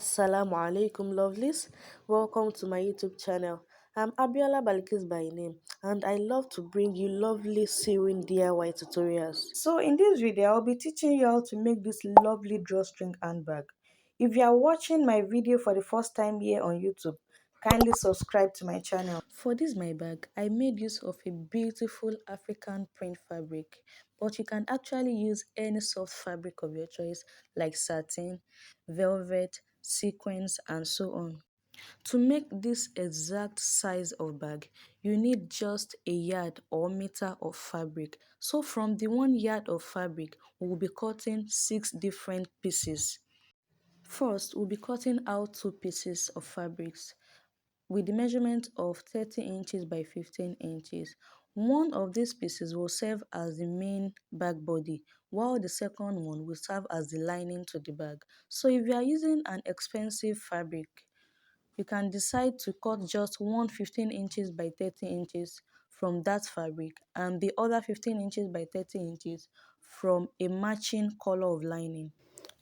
Assalamu alaikum, lovelies. Welcome to my YouTube channel. I'm Abiola Balikis by name, and I love to bring you lovely sewing DIY tutorials. So, in this video, I'll be teaching you how to make this lovely drawstring handbag. If you are watching my video for the first time here on YouTube, kindly subscribe to my channel. For this my bag, I made use of a beautiful African print fabric, but you can actually use any soft fabric of your choice like satin, velvet, sequins, and so on. To make this exact size of bag, you need just a yard or meter of fabric. So from the 1 yard of fabric, we'll be cutting 6 different pieces. First, we'll be cutting out 2 pieces of fabrics with the measurement of 30 inches by 15 inches. One of these pieces will serve as the main bag body, while the second one will serve as the lining to the bag. So if you are using an expensive fabric, you can decide to cut just one 15 inches by 30 inches from that fabric and the other 15 inches by 30 inches from a matching color of lining.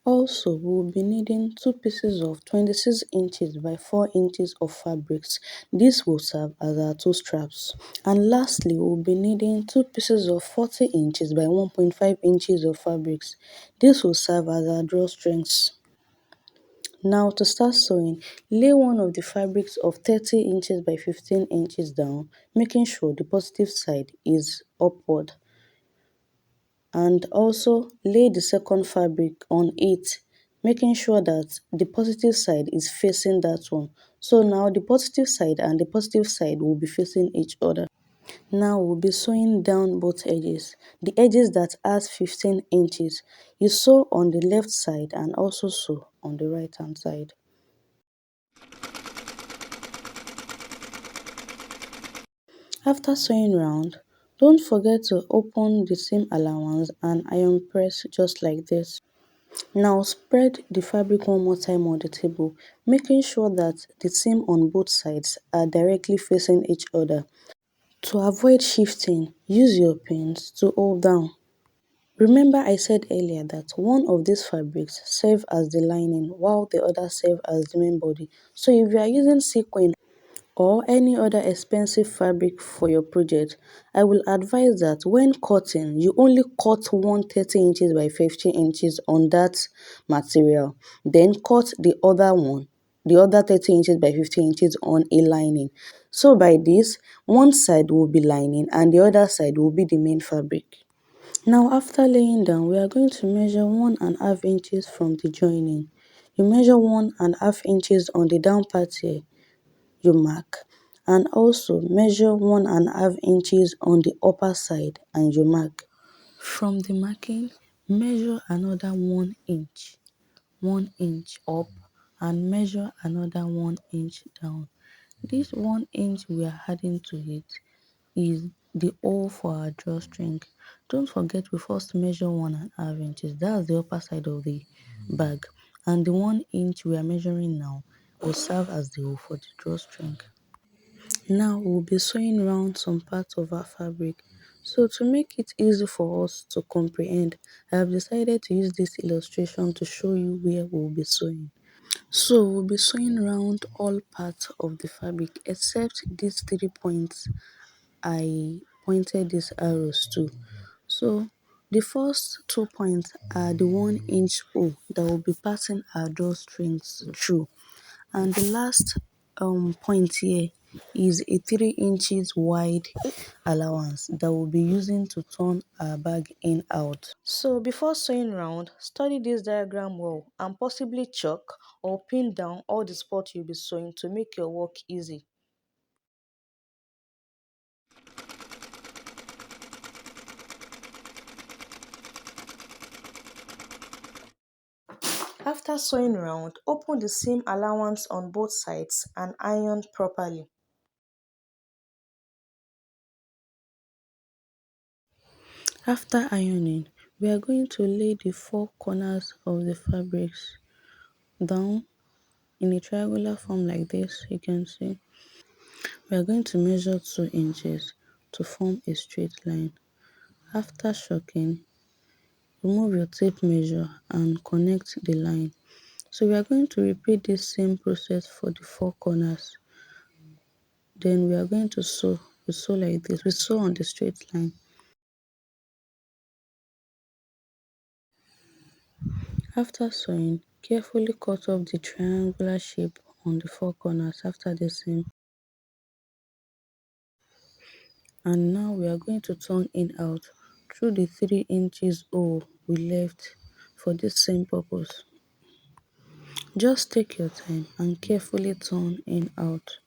Also, we will be needing 2 pieces of 26 inches by 4 inches of fabrics. This will serve as our 2 straps. And lastly, we will be needing 2 pieces of 40 inches by 1.5 inches of fabrics. This will serve as our drawstrings. Now to start sewing, lay one of the fabrics of 30 inches by 15 inches down, making sure the positive side is upward. And also lay the second fabric on it, making sure that the positive side is facing that one. So now the positive side and the positive side will be facing each other. Now we'll be sewing down both edges. The edges that has 15 inches, you sew on the left side and also sew on the right hand side. After sewing round, don't forget to open the seam allowance and iron press just like this. Now spread the fabric one more time on the table, making sure that the seam on both sides are directly facing each other. To avoid shifting, use your pins to hold down. Remember I said earlier that one of these fabrics serve as the lining while the other serve as the main body. So if you are using sequin or any other expensive fabric for your project, I will advise that when cutting, you only cut one 30 inches by 50 inches on that material. Then cut the other 30 inches by 50 inches on a lining. So by this, one side will be lining and the other side will be the main fabric. Now after laying down, we are going to measure 1.5 inches from the joining. You measure 1.5 inches on the down part here, you mark, and also measure 1.5 inches on the upper side and you mark. From the marking, measure another 1 inch, 1 inch up, and measure another 1 inch down. This 1 inch we are adding to it is the hole for our drawstring. Don't forget we first measure 1.5 inches. That's the upper side of the bag, and the 1 inch we are measuring now will serve as the hole for the drawstring. Now we'll be sewing round some parts of our fabric. So to make it easy for us to comprehend, I have decided to use this illustration to show you where we'll be sewing. So we'll be sewing round all parts of the fabric except these 3 points I pointed these arrows to. So the first 2 points are the 1 inch hole that will be passing our drawstrings through. And the last point here is a 3 inches wide allowance that we'll be using to turn our bag in out. So before sewing round, study this diagram well and possibly chalk or pin down all the spots you'll be sewing to make your work easy. After sewing round, open the seam allowance on both sides and iron properly. After ironing, we are going to lay the 4 corners of the fabrics down in a triangular form like this. You can see we are going to measure 2 inches to form a straight line. After chocking, remove your tape measure and connect the line. So we are going to repeat this same process for the four corners. Then we are going to sew. We sew like this. We sew on the straight line. After sewing, carefully cut off the triangular shape on the four corners after the seam. And now we are going to turn in out through the 3 inches hole we left for this same purpose. Just take your time and carefully turn in out.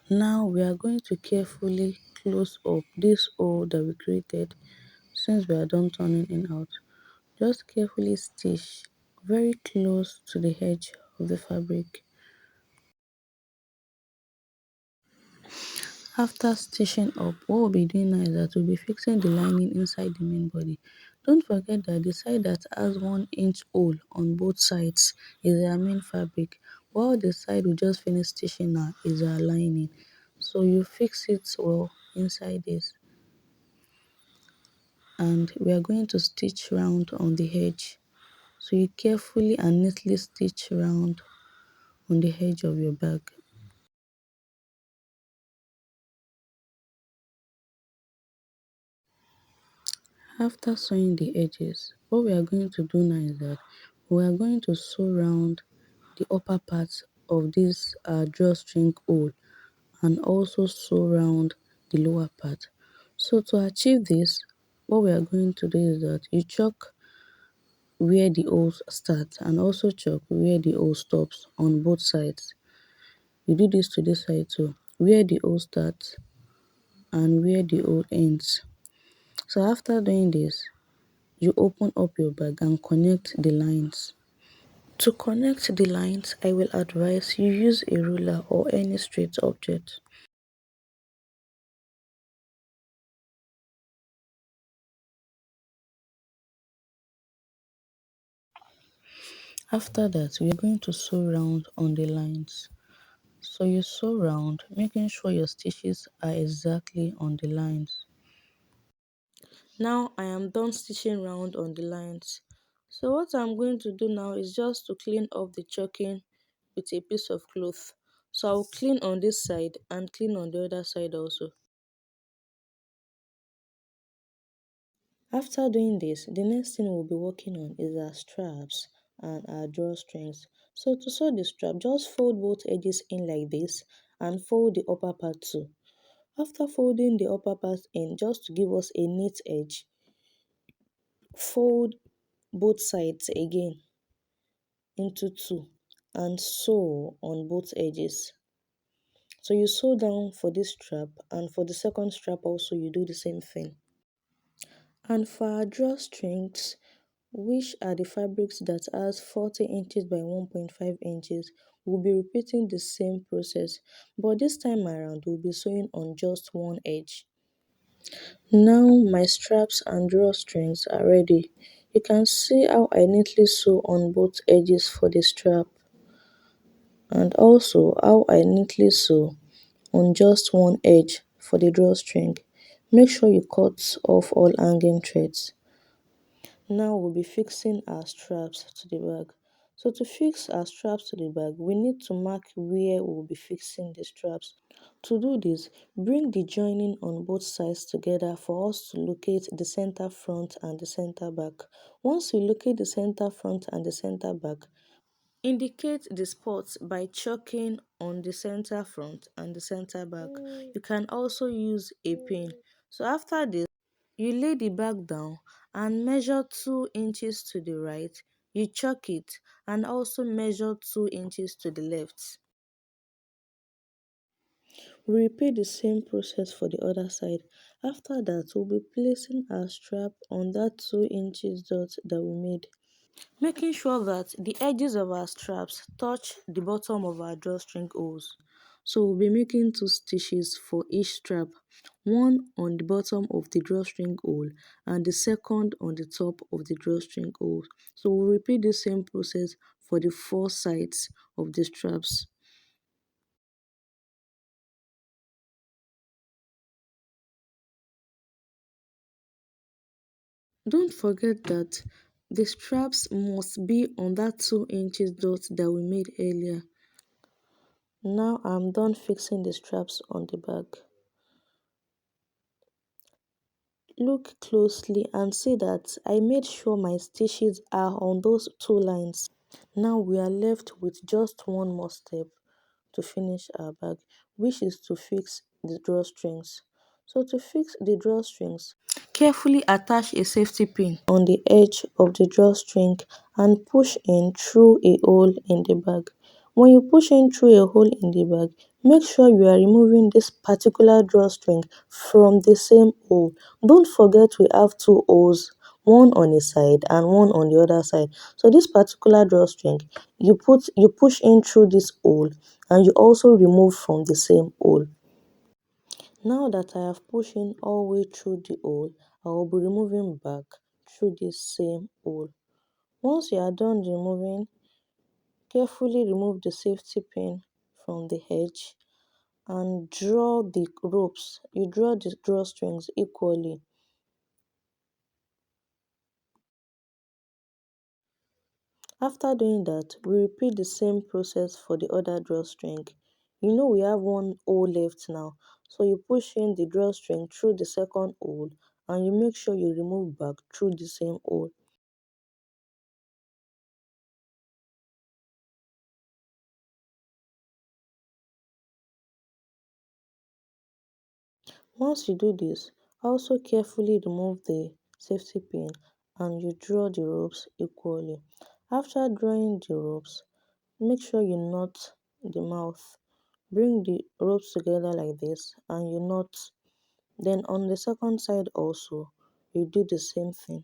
Now we are going to carefully close up this hole that we created since we are done turning in out. Just carefully stitch very close to the edge of the fabric. After stitching up, what we'll be doing now is that we'll be fixing the lining inside the main body. Don't forget that the side that has 1 inch hole on both sides is our main fabric, while the side we just finished stitching now is our lining. So you fix it well inside this, and we are going to stitch round on the edge. So you carefully and neatly stitch round on the edge of your bag. After sewing the edges, what we are going to do now is that we are going to sew round the upper part of this drawstring hole and also sew round the lower part. So to achieve this, what we are going to do is that you chalk where the holes start and also chalk where the hole stops on both sides. You do this to this side too, where the hole starts and where the hole ends. So after doing this, you open up your bag and connect the lines. To connect the lines, I will advise you use a ruler or any straight object. After that, we are going to sew round on the lines. So you sew round, making sure your stitches are exactly on the lines. Now I am done stitching round on the lines. So what I'm going to do now is just to clean off the choking with a piece of cloth. So I'll clean on this side and clean on the other side also. After doing this, the next thing we'll be working on is our straps and our drawstrings. So to sew the strap, just fold both edges in like this and fold the upper part too. After folding the upper part in, just to give us a neat edge, fold both sides again into two and sew on both edges. So you sew down for this strap, and for the second strap also you do the same thing. And for our drawstrings, which are the fabrics that has 40 inches by 1.5 inches, we'll be repeating the same process, but this time around we'll be sewing on just one edge. Now my straps and drawstrings are ready. You can see how I neatly sew on both edges for the strap, and also how I neatly sew on just one edge for the drawstring. Make sure you cut off all hanging threads. Now we'll be fixing our straps to the bag. So to fix our straps to the bag, we need to mark where we'll be fixing the straps. To do this, bring the joining on both sides together for us to locate the center front and the center back. Once we locate the center front and the center back, indicate the spots by chalking on the center front and the center back. You can also use a pin. So after this, you lay the bag down and measure 2 inches to the right. You chalk it and also measure 2 inches to the left. We repeat the same process for the other side. After that, we'll be placing our strap on that 2 inches dot that we made, making sure that the edges of our straps touch the bottom of our drawstring holes. So we'll be making two stitches for each strap, one on the bottom of the drawstring hole and the second on the top of the drawstring hole. So we'll repeat the same process for the four sides of the straps. Don't forget that the straps must be on that 2 inches dot that we made earlier. Now I'm done fixing the straps on the bag. Look closely and see that I made sure my stitches are on those two lines. Now we are left with just one more step to finish our bag, which is to fix the drawstrings. So to fix the drawstrings, carefully attach a safety pin on the edge of the drawstring and push in through a hole in the bag. When you push in through a hole in the bag, make sure you are removing this particular drawstring from the same hole. Don't forget we have two holes, one on a side and one on the other side. So this particular drawstring, you push in through this hole and you also remove from the same hole. Now that I have pushed in all the way through the hole, I will be removing back through this same hole. Once you are done removing, carefully remove the safety pin from the edge and draw the ropes. You draw the drawstrings equally. After doing that, we repeat the same process for the other drawstring. You know we have one hole left now, so you push in the drawstring through the second hole and you make sure you remove back through the same hole. Once you do this, also carefully remove the safety pin and you draw the ropes equally. After drawing the ropes, make sure you knot the mouth. Bring the ropes together like this and you knot. Then on the second side also, you do the same thing.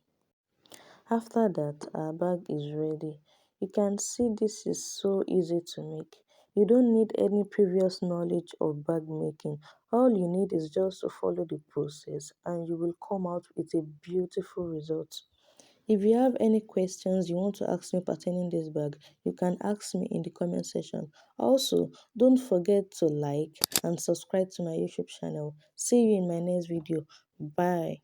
After that, our bag is ready. You can see this is so easy to make. You don't need any previous knowledge of bag making. All you need is just to follow the process and you will come out with a beautiful result. If you have any questions you want to ask me pertaining this bag, you can ask me in the comment section. Also, don't forget to like and subscribe to my YouTube channel. See you in my next video. Bye.